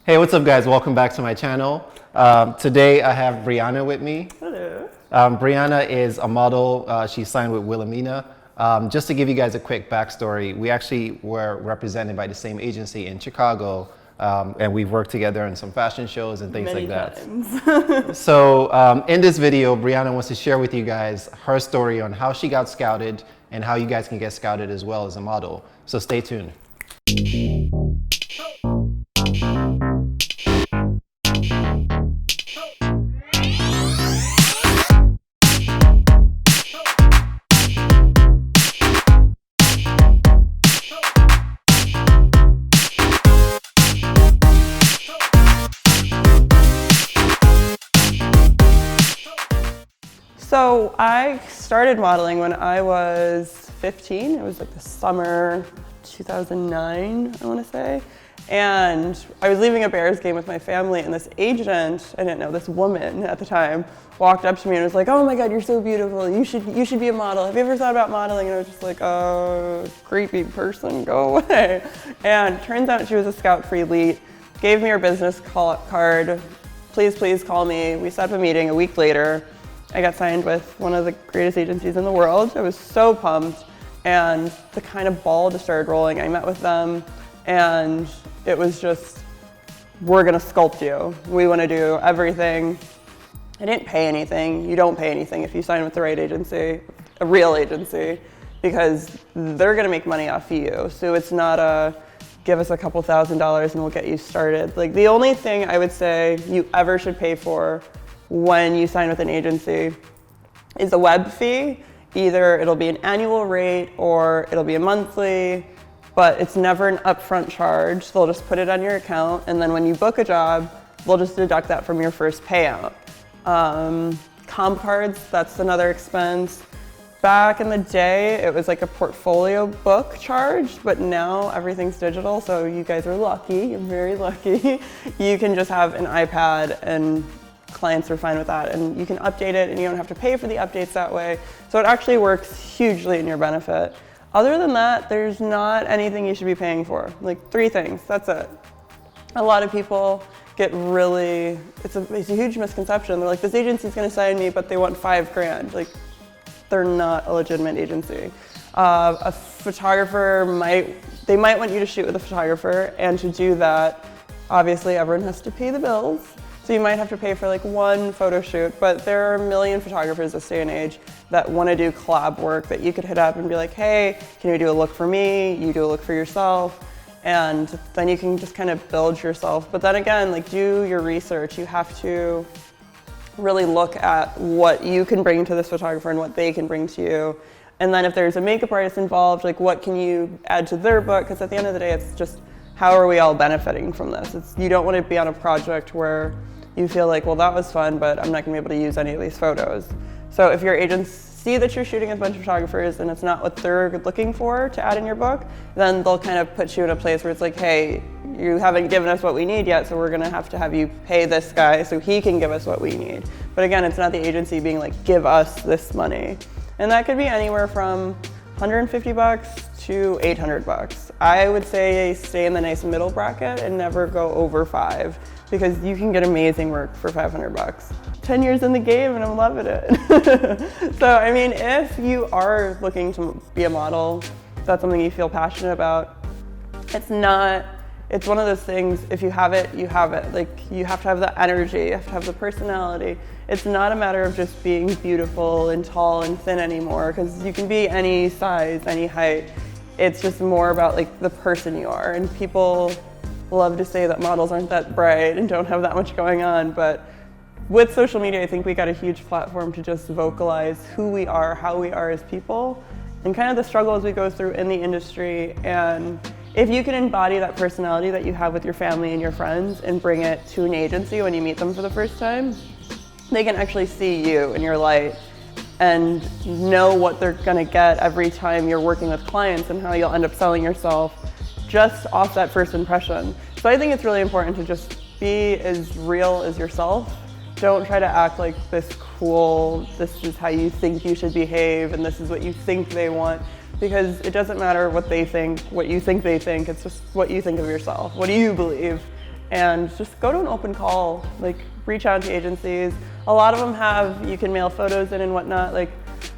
Hey, what's up guys? Welcome back to my channel. Today I have Brianna with me. Hello. Brianna is a model. She's signed with Wilhelmina. Just to give you guys a quick backstory, we actually were represented by the same agency in Chicago, and we've worked together on some fashion shows and things Many like that. times. So in this video, Brianna wants to share with you guys her story on how she got scouted and how you guys can get scouted as well as a model. So stay tuned. So I started modeling when I was 15. It was like the summer 2009, I want to say. And I was leaving a Bears game with my family, and this agent, I didn't know, this woman at the time, walked up to me and was like, "Oh my God, you're so beautiful. You should be a model. Have you ever thought about modeling?" And I was just like, "Oh, creepy person, go away." And turns out she was a scout for Elite, gave me her business card. Please call me. We set up a meeting. A week later, I got signed with one of the greatest agencies in the world. I was so pumped, and the kind of ball just started rolling. I met with them, and it was just, we're gonna sculpt you. We wanna do everything. I didn't pay anything. You don't pay anything if you sign with the right agency, a real agency, because they're gonna make money off of you. So it's not a, give us a couple $1,000s and we'll get you started. Like, the only thing I would say you ever should pay for when you sign with an agency is a web fee. Either it'll be an annual rate or it'll be a monthly, but it's never an upfront charge. They'll just put it on your account, and then when you book a job, they'll just deduct that from your first payout. Comp cards, that's another expense. Back in the day, it was like a portfolio book charge, but now everything's digital, so you guys are lucky, you're very lucky. You can just have an iPad, and clients are fine with that, and you can update it and you don't have to pay for the updates that way. So it actually works hugely in your benefit. Other than that, there's not anything you should be paying for. Like 3 things, that's it. A lot of people get really, it's a huge misconception. They're like, this agency's gonna sign me, but they want $5 grand. Like, they're not a legitimate agency. A photographer they might want you to shoot with a photographer, and to do that, obviously everyone has to pay the bills. So you might have to pay for like 1 photo shoot, but there are a million photographers this day and age that want to do collab work that you could hit up and be like, "Hey, can you do a look for me? You do a look for yourself." And then you can just kind of build yourself. But then again, like, do your research. You have to really look at what you can bring to this photographer and what they can bring to you. And then if there's a makeup artist involved, like, what can you add to their book? Because at the end of the day, it's just, how are we all benefiting from this? You don't want to be on a project where you feel like, well, that was fun, but I'm not gonna be able to use any of these photos. So if your agents see that you're shooting with a bunch of photographers and it's not what they're looking for to add in your book, then they'll kind of put you in a place where it's like, "Hey, you haven't given us what we need yet, so we're gonna have you pay this guy so he can give us what we need." But again, it's not the agency being like, "Give us this money." And that could be anywhere from $150 to $800. I would say stay in the nice middle bracket and never go over 5, because you can get amazing work for $500. 10 years in the game and I'm loving it. So, I mean, if you are looking to be a model, if that's something you feel passionate about, it's one of those things, if you have it, you have it. Like, you have to have the energy, you have to have the personality. It's not a matter of just being beautiful and tall and thin anymore, because you can be any size, any height. It's just more about like the person you are. And people love to say that models aren't that bright and don't have that much going on, but with social media, I think we got a huge platform to just vocalize who we are, how we are as people, and kind of the struggles we go through in the industry. And if you can embody that personality that you have with your family and your friends and bring it to an agency when you meet them for the first time, they can actually see you in your light and know what they're gonna get every time you're working with clients and how you'll end up selling yourself just off that first impression. So I think it's really important to just be as real as yourself. Don't try to act like this cool, this is how you think you should behave, and this is what you think they want. Because it doesn't matter what they think, what you think they think, it's just what you think of yourself. What do you believe? and just go to an open call, like reach out to agencies. A lot of them have, you can mail photos in and whatnot. Like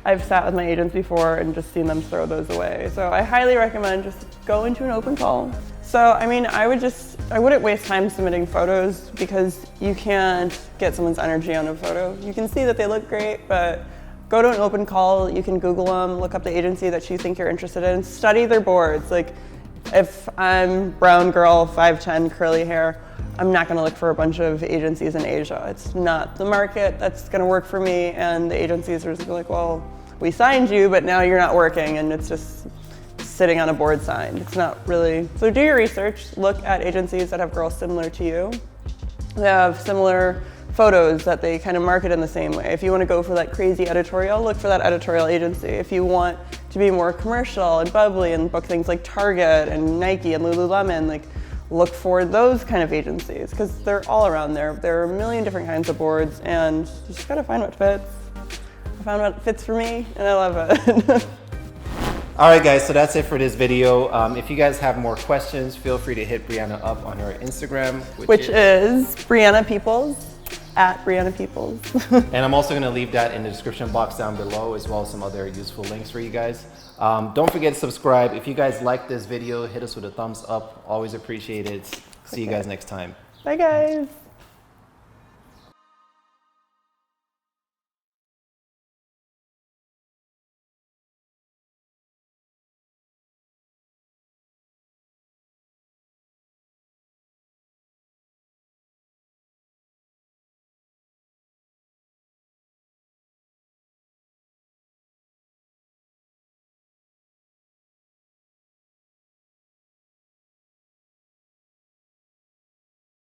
I've sat with my agents before and just seen them throw those away. So I highly recommend just go into an open call. So, I mean, I wouldn't waste time submitting photos because you can't get someone's energy on a photo. You can see that they look great, but go to an open call, you can Google them, look up the agency that you think you're interested in, study their boards. Like, if I'm brown girl, 5'10", curly hair, I'm not gonna look for a bunch of agencies in Asia. It's not the market that's gonna work for me, and the agencies are just like, well, we signed you, but now you're not working, and it's just sitting on a board signed. It's not really, so do your research, look at agencies that have girls similar to you. They have similar photos that they kind of market in the same way. If you want to go for that crazy editorial, look for that editorial agency. If you want to be more commercial and bubbly and book things like Target and Nike and Lululemon, like look for those kind of agencies because they're all around there. There are a million different kinds of boards and you just gotta find what fits. I found what fits for me and I love it. All right, guys, so that's it for this video. If you guys have more questions, feel free to hit Brianna up on her Instagram, which is Brianna Peeples, at Brianna Peeples. And I'm also gonna leave that in the description box down below, as well as some other useful links for you guys. Don't forget to subscribe. If you guys like this video, hit us with a thumbs up. Always appreciate it. See you guys next time. Bye, guys.